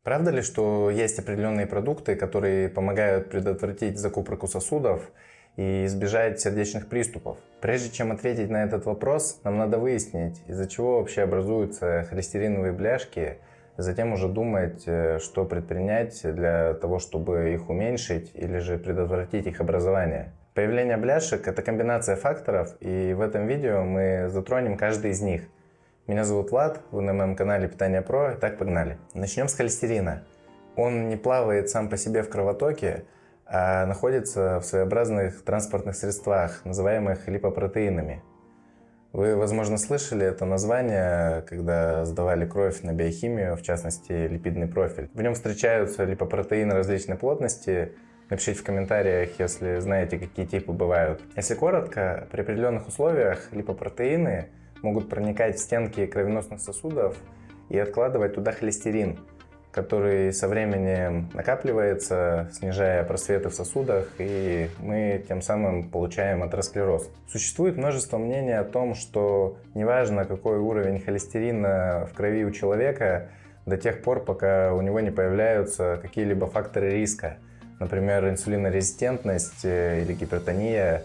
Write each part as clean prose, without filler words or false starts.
Правда ли, что есть определенные продукты, которые помогают предотвратить закупорку сосудов и избежать сердечных приступов? Прежде чем ответить на этот вопрос, нам надо выяснить, из-за чего вообще образуются холестериновые бляшки, и затем уже думать, что предпринять для того, чтобы их уменьшить или же предотвратить их образование. Появление бляшек – это комбинация факторов, и в этом видео мы затронем каждый из них. Меня зовут Влад, вы на моем канале Питание Про, итак погнали. Начнем с холестерина. Он не плавает сам по себе в кровотоке, а находится в своеобразных транспортных средствах, называемых липопротеинами. Вы, возможно, слышали это название, когда сдавали кровь на биохимию, в частности липидный профиль. В нем встречаются липопротеины различной плотности. Напишите в комментариях, если знаете, какие типы бывают. Если коротко, при определенных условиях липопротеины могут проникать в стенки кровеносных сосудов и откладывать туда холестерин, который со временем накапливается, снижая просветы в сосудах, и мы тем самым получаем атеросклероз. Существует множество мнений о том, что неважно, какой уровень холестерина в крови у человека, до тех пор, пока у него не появляются какие-либо факторы риска, например, инсулинорезистентность или гипертония,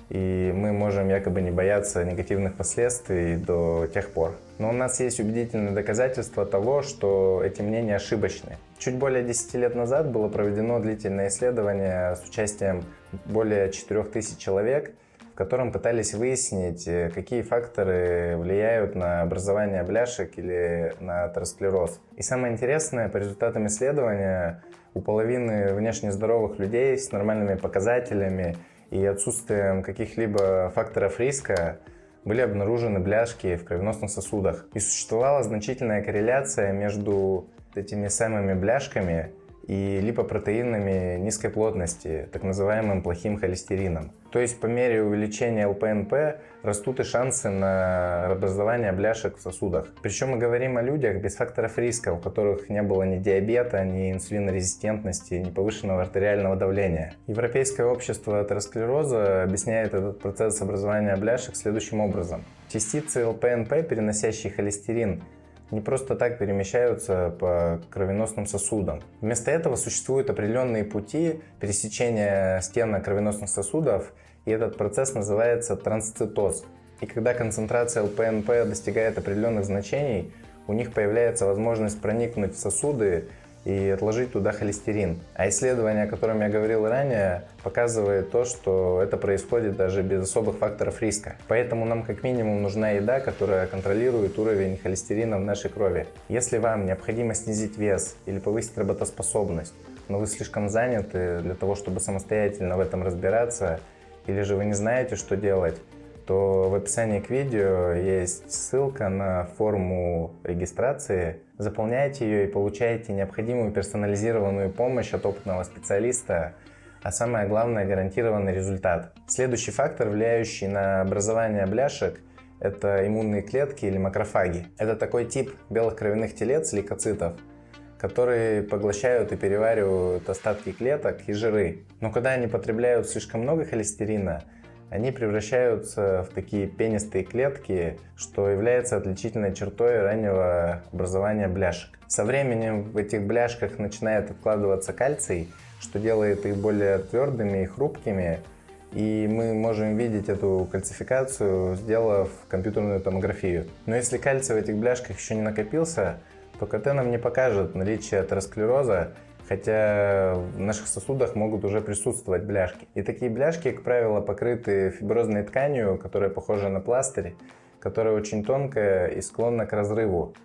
и мы можем якобы не бояться негативных последствий до тех пор. Но у нас есть убедительные доказательства того, что эти мнения ошибочны. Чуть более 10 лет назад было проведено длительное исследование с участием более 4000 человек, в котором пытались выяснить, какие факторы влияют на образование бляшек или на атеросклероз. И самое интересное, по результатам исследования, у половины внешне здоровых людей с нормальными показателями и отсутствием каких-либо факторов риска были обнаружены бляшки в кровеносных сосудах. И существовала значительная корреляция между этими самыми бляшками и липопротеинами низкой плотности, так называемым плохим холестерином. То есть по мере увеличения ЛПНП растут и шансы на образование бляшек в сосудах. Причем мы говорим о людях без факторов риска, у которых не было ни диабета, ни инсулинорезистентности, ни повышенного артериального давления. Европейское общество атеросклероза объясняет этот процесс образования бляшек следующим образом. Частицы ЛПНП, переносящие холестерин, не просто так перемещаются по кровеносным сосудам. Вместо этого существуют определенные пути пересечения стенок кровеносных сосудов, и этот процесс называется трансцитоз. И когда концентрация ЛПНП достигает определенных значений, у них появляется возможность проникнуть в сосуды и отложить туда холестерин. А исследование, о котором я говорил ранее, показывает то, что это происходит даже без особых факторов риска. Поэтому нам как минимум нужна еда, которая контролирует уровень холестерина в нашей крови. Если вам необходимо снизить вес или повысить работоспособность, но вы слишком заняты для того, чтобы самостоятельно в этом разбираться, или же вы не знаете, что делать, то в описании к видео есть ссылка на форму регистрации. Заполняйте ее и получаете необходимую персонализированную помощь от опытного специалиста, а самое главное – гарантированный результат. Следующий фактор, влияющий на образование бляшек, это иммунные клетки или макрофаги. Это такой тип белых кровяных телец, лейкоцитов, которые поглощают и переваривают остатки клеток и жиры. Но когда они потребляют слишком много холестерина, они превращаются в такие пенистые клетки, что является отличительной чертой раннего образования бляшек. Со временем в этих бляшках начинает откладываться кальций, что делает их более твердыми и хрупкими, и мы можем видеть эту кальцификацию, сделав компьютерную томографию. Но если кальций в этих бляшках еще не накопился, то КТ нам не покажет наличие атеросклероза, хотя в наших сосудах могут уже присутствовать бляшки. И такие бляшки, как правило, покрыты фиброзной тканью, которая похожа на пластырь, которая очень тонкая и склонна к разрыву.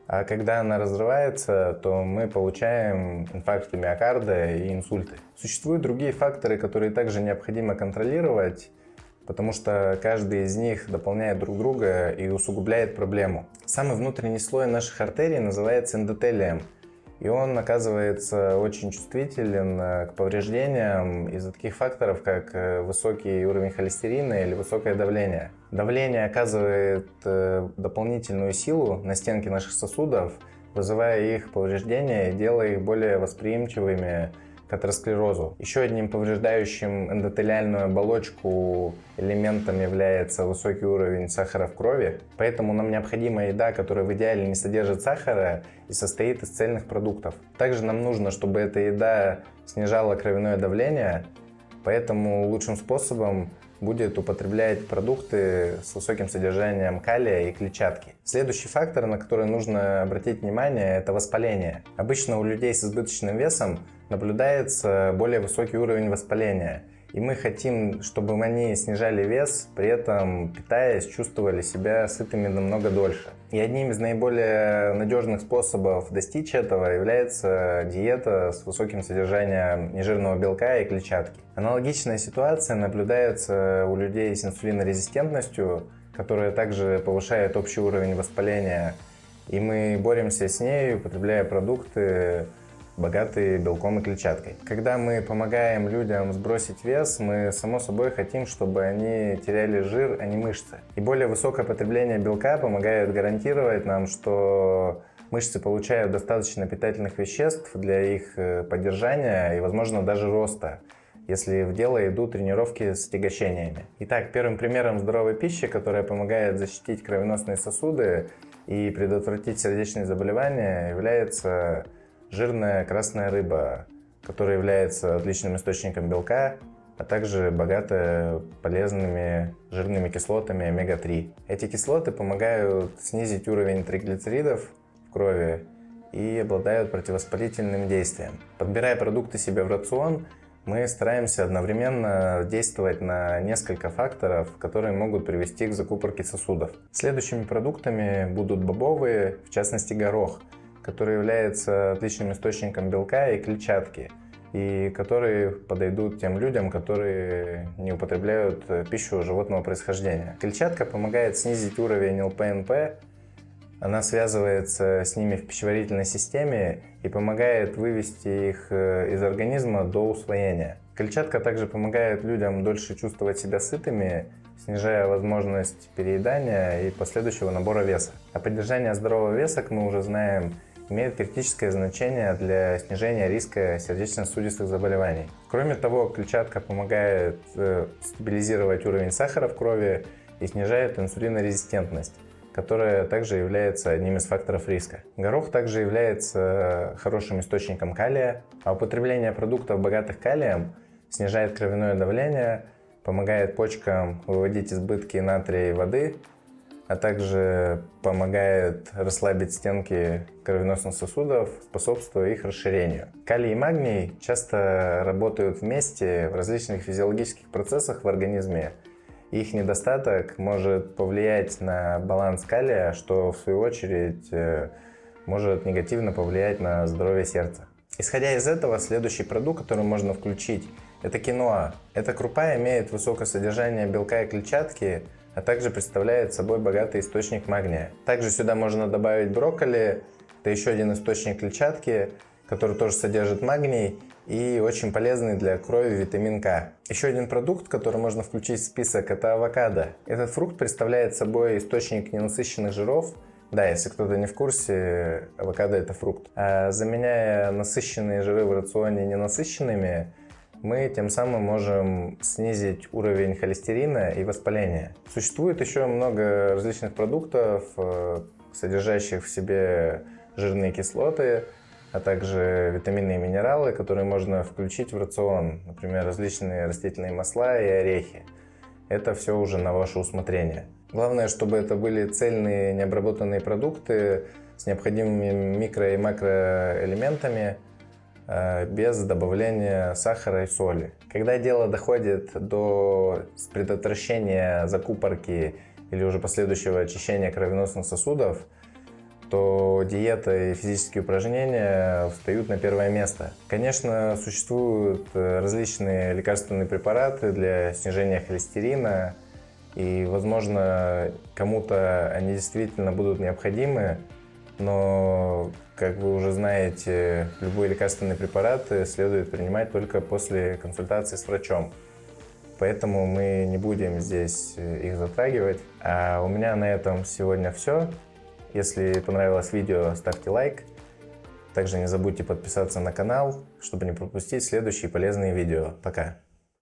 А когда она разрывается, то мы получаем инфаркты миокарда и инсульты. Существуют другие факторы, которые также необходимо контролировать, потому что каждый из них дополняет друг друга и усугубляет проблему. Самый внутренний слой наших артерий называется эндотелием. И он оказывается очень чувствителен к повреждениям из-за таких факторов, как высокий уровень холестерина или высокое давление. Давление оказывает дополнительную силу на стенки наших сосудов, вызывая их повреждения и делая их более восприимчивыми к атеросклерозу. Еще одним повреждающим эндотелиальную оболочку элементом является высокий уровень сахара в крови, поэтому нам необходима еда, которая в идеале не содержит сахара и состоит из цельных продуктов. Также нам нужно, чтобы эта еда снижала кровяное давление, поэтому лучшим способом будет употреблять продукты с высоким содержанием калия и клетчатки. Следующий фактор, на который нужно обратить внимание, это воспаление. Обычно у людей с избыточным весом наблюдается более высокий уровень воспаления. И мы хотим, чтобы они снижали вес, при этом, питаясь, чувствовали себя сытыми намного дольше. И одним из наиболее надежных способов достичь этого является диета с высоким содержанием нежирного белка и клетчатки. Аналогичная ситуация наблюдается у людей с инсулинорезистентностью, которая также повышает общий уровень воспаления. И мы боремся с ней, употребляя продукты, богатые белком и клетчаткой. Когда мы помогаем людям сбросить вес, мы, само собой, хотим, чтобы они теряли жир, а не мышцы. И более высокое потребление белка помогает гарантировать нам, что мышцы получают достаточно питательных веществ для их поддержания и, возможно, даже роста, если в дело идут тренировки с отягощениями. Итак, первым примером здоровой пищи, которая помогает защитить кровеносные сосуды и предотвратить сердечные заболевания, является жирная красная рыба, которая является отличным источником белка, а также богата полезными жирными кислотами омега-3. Эти кислоты помогают снизить уровень триглицеридов в крови и обладают противовоспалительным действием. Подбирая продукты себе в рацион, мы стараемся одновременно действовать на несколько факторов, которые могут привести к закупорке сосудов. Следующими продуктами будут бобовые, в частности горох, который является отличным источником белка и клетчатки, и которые подойдут тем людям, которые не употребляют пищу животного происхождения. Клетчатка помогает снизить уровень ЛПНП, она связывается с ними в пищеварительной системе и помогает вывести их из организма до усвоения. Клетчатка также помогает людям дольше чувствовать себя сытыми, снижая возможность переедания и последующего набора веса. А поддержание здорового веса, как мы уже знаем, имеет критическое значение для снижения риска сердечно-сосудистых заболеваний. Кроме того, клетчатка помогает стабилизировать уровень сахара в крови и снижает инсулинорезистентность, которая также является одним из факторов риска. Горох также является хорошим источником калия, а употребление продуктов, богатых калием, снижает кровяное давление, помогает почкам выводить избытки натрия и воды, а также помогает расслабить стенки кровеносных сосудов, способствуя их расширению. Калий и магний часто работают вместе в различных физиологических процессах в организме. Их недостаток может повлиять на баланс калия, что в свою очередь может негативно повлиять на здоровье сердца. Исходя из этого, следующий продукт, который можно включить, это киноа. Эта крупа имеет высокое содержание белка и клетчатки, а также представляет собой богатый источник магния. Также сюда можно добавить брокколи, это еще один источник клетчатки, который тоже содержит магний и очень полезный для крови витамин К. Еще один продукт, который можно включить в список, это авокадо. Этот фрукт представляет собой источник ненасыщенных жиров. Да, если кто-то не в курсе, авокадо это фрукт. А заменяя насыщенные жиры в рационе ненасыщенными, мы тем самым можем снизить уровень холестерина и воспаления. Существует еще много различных продуктов, содержащих в себе жирные кислоты, а также витамины и минералы, которые можно включить в рацион, например, различные растительные масла и орехи. Это все уже на ваше усмотрение. Главное, чтобы это были цельные необработанные продукты с необходимыми микро- и макроэлементами, без добавления сахара и соли. Когда дело доходит до предотвращения закупорки или уже последующего очищения кровеносных сосудов, то диета и физические упражнения встают на первое место. Конечно, существуют различные лекарственные препараты для снижения холестерина, и, возможно, кому-то они действительно будут необходимы, но, как вы уже знаете, любой лекарственный препарат следует принимать только после консультации с врачом. Поэтому мы не будем здесь их затрагивать. А у меня на этом сегодня все. Если понравилось видео, ставьте лайк. Также не забудьте подписаться на канал, чтобы не пропустить следующие полезные видео. Пока!